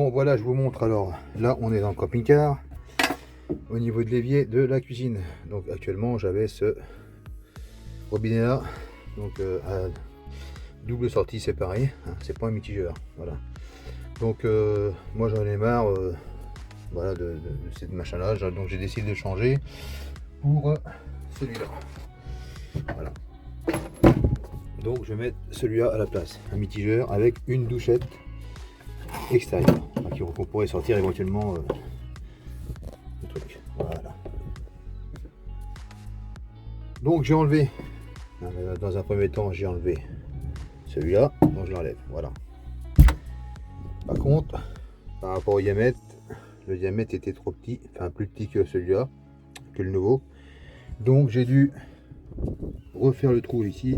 Bon voilà, je vous montre. Alors là on est dans le camping-car au niveau de l'évier de la cuisine. Donc actuellement j'avais ce robinet là, donc à double sortie séparée, hein, c'est pas un mitigeur, voilà. Donc moi j'en ai marre voilà, de cette machin là, donc j'ai décidé de changer pour celui-là. Voilà. Donc je vais mettre celui-là à la place, un mitigeur avec une douchette extérieure, qu'on pourrait sortir éventuellement le truc. Voilà. Donc j'ai enlevé, dans un premier temps j'ai enlevé celui-là, donc je l'enlève, voilà. Par contre, par rapport au diamètre, le diamètre était trop petit, enfin plus petit que celui-là, que le nouveau. Donc j'ai dû refaire le trou ici,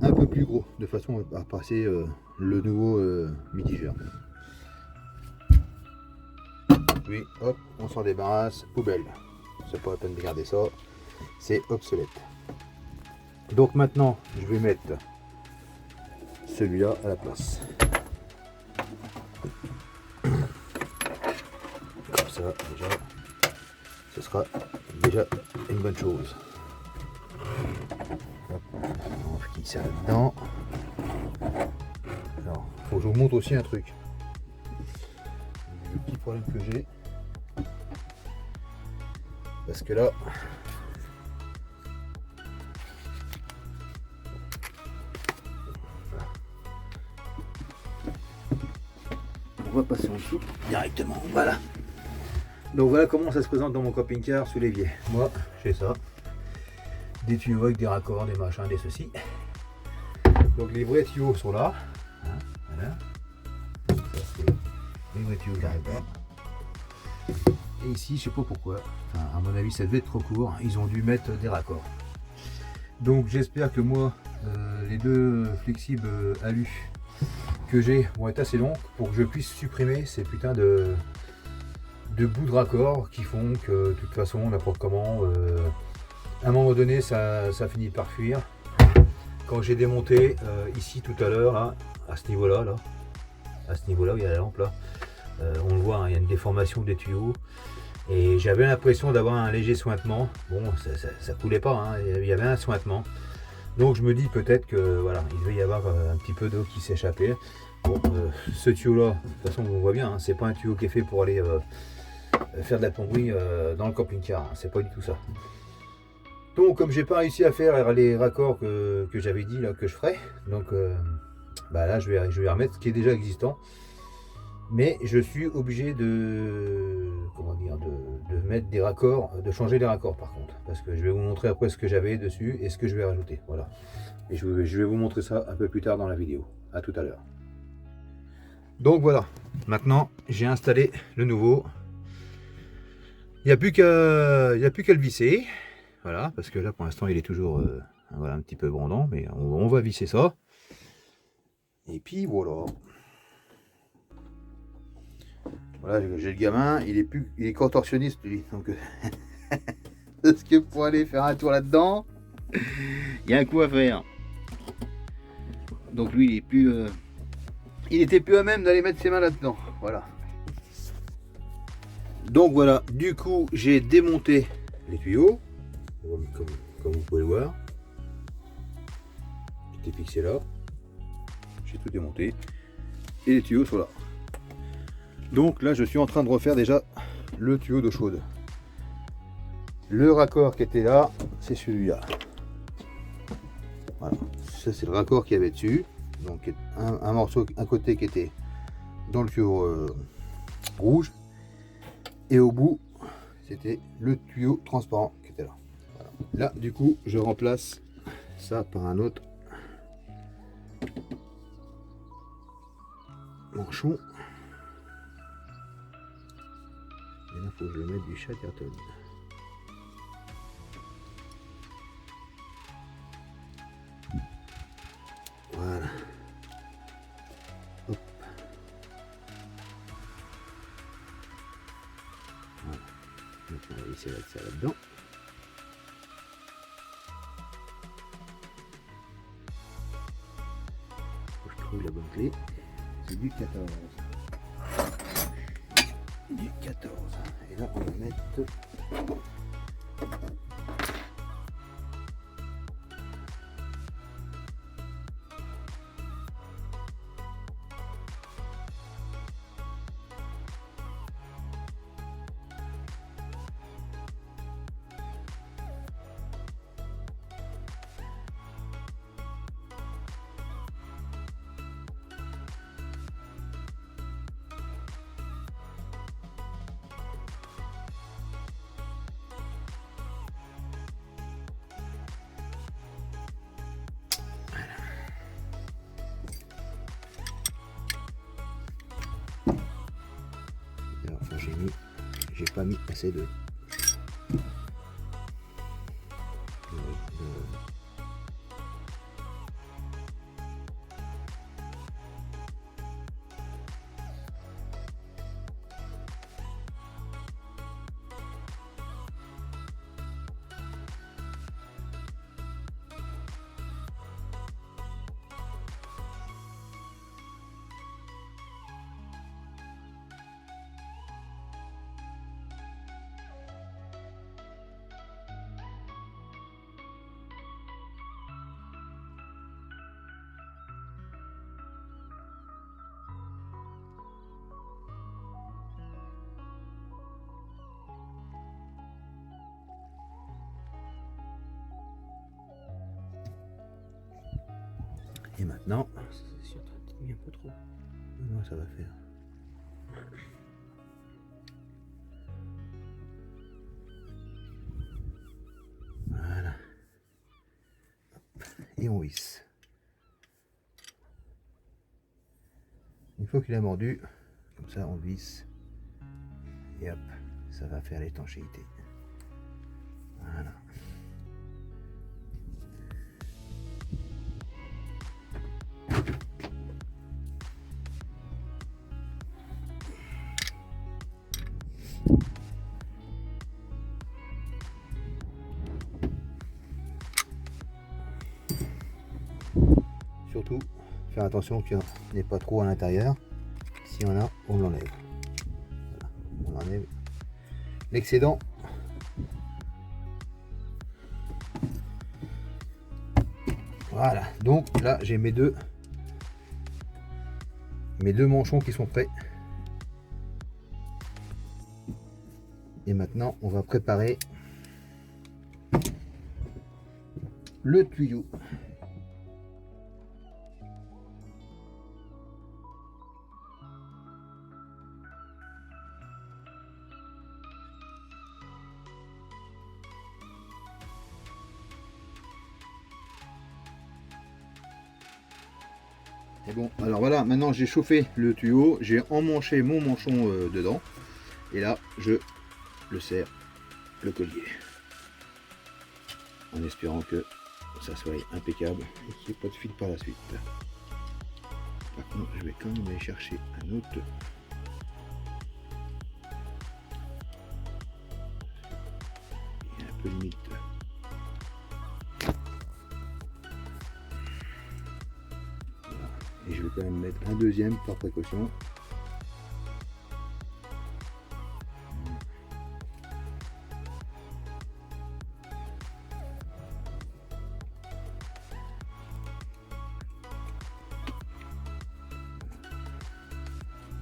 un peu plus gros, de façon à passer le nouveau mitigeur. Puis hop, on s'en débarrasse, poubelle. C'est pas la peine de garder ça, c'est obsolète. Donc maintenant, je vais mettre celui-là à la place. Comme ça, déjà, ce sera déjà une bonne chose. Hop, on fixe ça là-dedans. Alors, faut que je vous montre aussi un truc. Le petit problème que j'ai, parce que là, on va passer en dessous directement, voilà. Donc voilà comment ça se présente dans mon camping-car sous l'évier. Moi, j'ai ça, des tuyaux avec des raccords, des machins, des ceci. Donc les vrais tuyaux sont là, hein, voilà. Ça c'est les vrais tuyaux qui arrivent là. Et ici, je sais pas pourquoi, enfin, à mon avis ça devait être trop court, ils ont dû mettre des raccords. Donc j'espère que moi, les deux flexibles alu que j'ai vont être assez longs pour que je puisse supprimer ces putains de bouts de raccords qui font que de toute façon, n'importe comment, à un moment donné ça finit par fuir. Quand j'ai démonté ici tout à l'heure, à ce niveau là, à ce niveau là où il y a la lampe là, on le voit, hein, il y a une déformation des tuyaux et j'avais l'impression d'avoir un léger sointement. Bon, ça coulait pas, hein, il y avait un sointement. Donc je me dis peut-être que voilà, il devait y avoir un petit peu d'eau qui s'échappait. Bon, ce tuyau là, de toute façon on voit bien, hein, c'est pas un tuyau qui est fait pour aller faire de la plomberie dans le camping-car, hein, c'est pas du tout ça. Donc comme j'ai pas réussi à faire les raccords que j'avais dit là que je ferais, donc bah là je vais remettre ce qui est déjà existant. Mais je suis obligé de, comment dire, de mettre des raccords, de changer les raccords par contre, parce que je vais vous montrer après ce que j'avais dessus et ce que je vais rajouter, voilà. Et je vais vous montrer ça un peu plus tard dans la vidéo. À tout à l'heure. Donc voilà, maintenant j'ai installé le nouveau. Il n'y a plus qu'à le visser, voilà, parce que là pour l'instant il est toujours voilà, un petit peu brandant, mais on va visser ça. Et puis voilà. Voilà, j'ai le gamin, il est contorsionniste lui, donc est-ce que pour aller faire un tour là-dedans, il y a un coup à faire. Donc lui, il était plus à même d'aller mettre ses mains là-dedans, voilà. Donc voilà, du coup, j'ai démonté les tuyaux, comme vous pouvez le voir. J'étais fixé là, j'ai tout démonté, et les tuyaux sont là. Donc là je suis en train de refaire déjà le tuyau d'eau chaude. Le raccord qui était là, c'est celui-là. Voilà, ça c'est le raccord qu'il y avait dessus. Donc un morceau, un côté qui était dans le tuyau rouge. Et au bout, c'était le tuyau transparent qui était là. Voilà. Là du coup je remplace ça par un autre manchon. Et là, il faut que je le mette du Chatterton. Voilà. Hop. Voilà. Maintenant, on va visser ça là-dedans. Faut que je trouve la bonne clé. C'est du 14. du 14. Et là, on va mettre... Alors, j'ai pas mis assez de... Et maintenant, C'est sûr, t'as mis un peu trop. non, ça va faire. Voilà. Et on visse. Une fois qu'il a mordu, comme ça on visse. Et hop, ça va faire l'étanchéité. Voilà. Surtout, faire attention qu'il n'y ait pas trop à l'intérieur. Si on a, on l'enlève. Voilà, on enlève l'excédent. Voilà, donc là j'ai mes deux manchons qui sont prêts. Et maintenant on va préparer le tuyau. Et bon, alors voilà, maintenant j'ai chauffé le tuyau, j'ai emmanché mon manchon dedans, et là je le serre le collier, en espérant que ça soit impeccable et qu'il n'y ait pas de fil par la suite. Par contre, je vais quand même aller chercher un autre. Il est un peu limite. Et je vais quand même mettre un deuxième par précaution.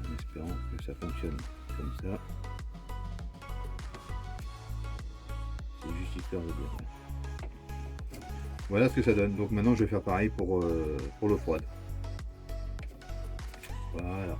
En espérant que ça fonctionne comme ça. C'est juste histoire de dire. Voilà ce que ça donne. Donc maintenant je vais faire pareil pour l'eau froide. Voilà.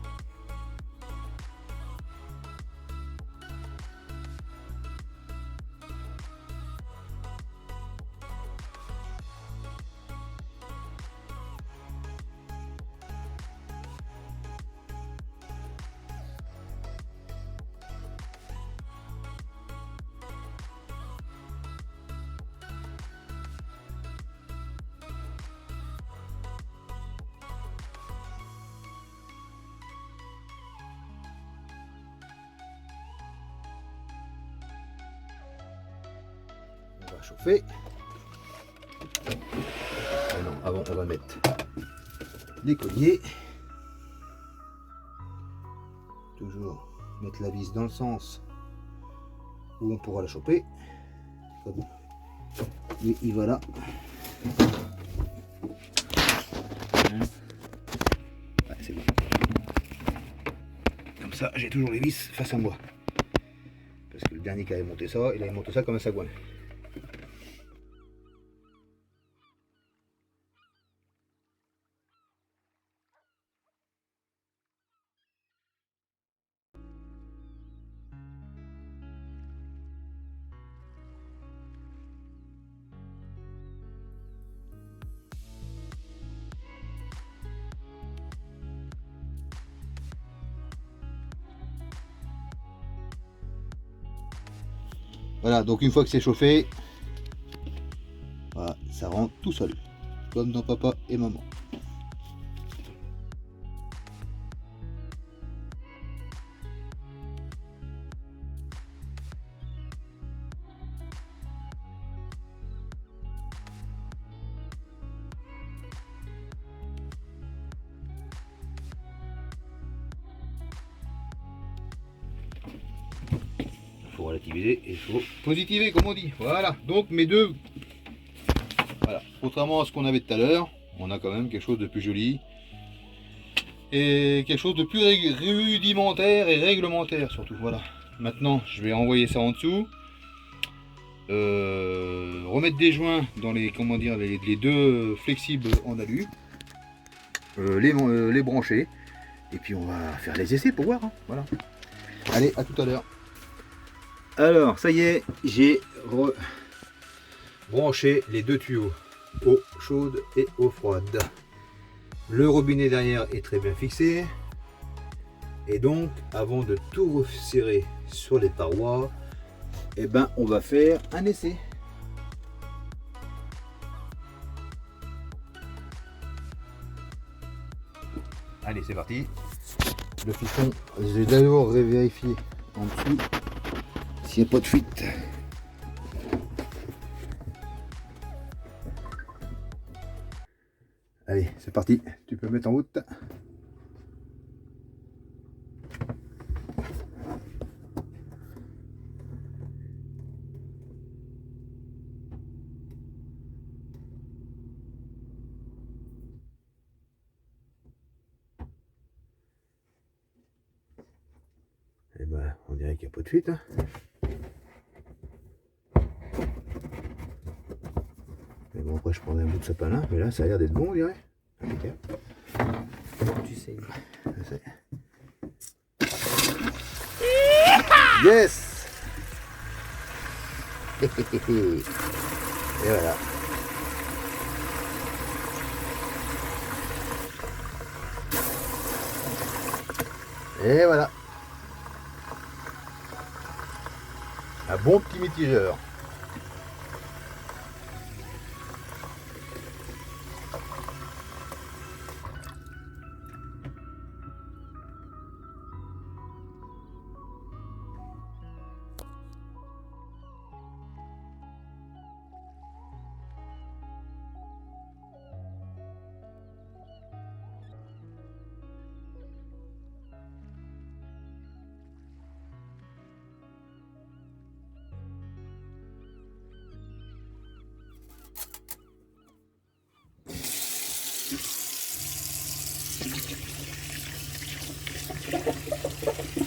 On va chauffer. Ah non, avant on va mettre les colliers. Toujours mettre la vis dans le sens où on pourra la choper. Et il va là. Ouais, c'est bon. Comme ça, j'ai toujours les vis face à moi. Parce que le dernier qui avait monté ça, il avait monté ça comme un sagouin. Voilà, donc une fois que c'est chauffé, voilà, ça rentre tout seul, comme dans papa et maman. Il faut relativiser et il faut positiver comme on dit. Voilà, donc mes deux, voilà, contrairement à ce qu'on avait tout à l'heure, on a quand même quelque chose de plus joli et quelque chose de plus rudimentaire et réglementaire surtout. Voilà, maintenant je vais envoyer ça en dessous, remettre des joints dans les, comment dire, les deux flexibles en alu, les brancher et puis on va faire les essais pour voir, hein. Voilà, allez, à tout à l'heure. Alors, ça y est, j'ai branché les deux tuyaux, eau chaude et eau froide. Le robinet derrière est très bien fixé. Et donc, avant de tout resserrer sur les parois, eh ben, on va faire un essai. Allez, c'est parti. Le piston, je vais d'abord vérifier en dessous s'il n'y a pas de fuite. Allez, c'est parti. Tu peux mettre en route. Eh ben, on dirait qu'il n'y a pas de fuite, hein. Mais bon, après je prendrai un bout de sapin là, mais là ça a l'air d'être bon, on dirait. Impeccable. Tu sais. Je sais. Yes. Et voilà. Et voilà. Un bon petit mitigeur.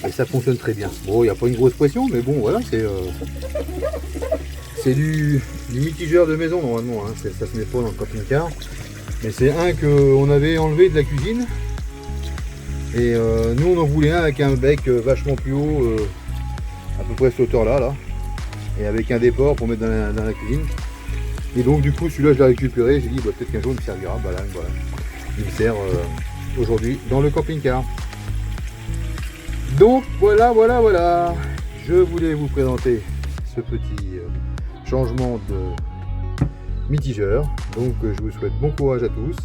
Et ça fonctionne très bien. Bon, il n'y a pas une grosse pression, mais bon, voilà, c'est du mitigeur de maison normalement, hein. Ça se met pas dans le camping-car. Mais c'est un qu'on avait enlevé de la cuisine. Et nous, on en voulait un avec un bec vachement plus haut, à peu près cette hauteur-là, là. Et avec un déport pour mettre dans la cuisine. Et donc, du coup, celui-là, je l'ai récupéré. J'ai dit, bah, peut-être qu'un jour, il me servira. Bah, là, voilà. Il me sert aujourd'hui dans le camping-car. Donc voilà, je voulais vous présenter ce petit changement de mitigeur. Donc je vous souhaite bon courage à tous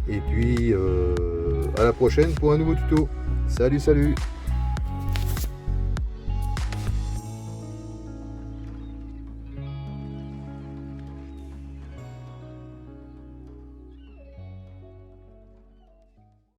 et puis à la prochaine pour un nouveau tuto. Salut.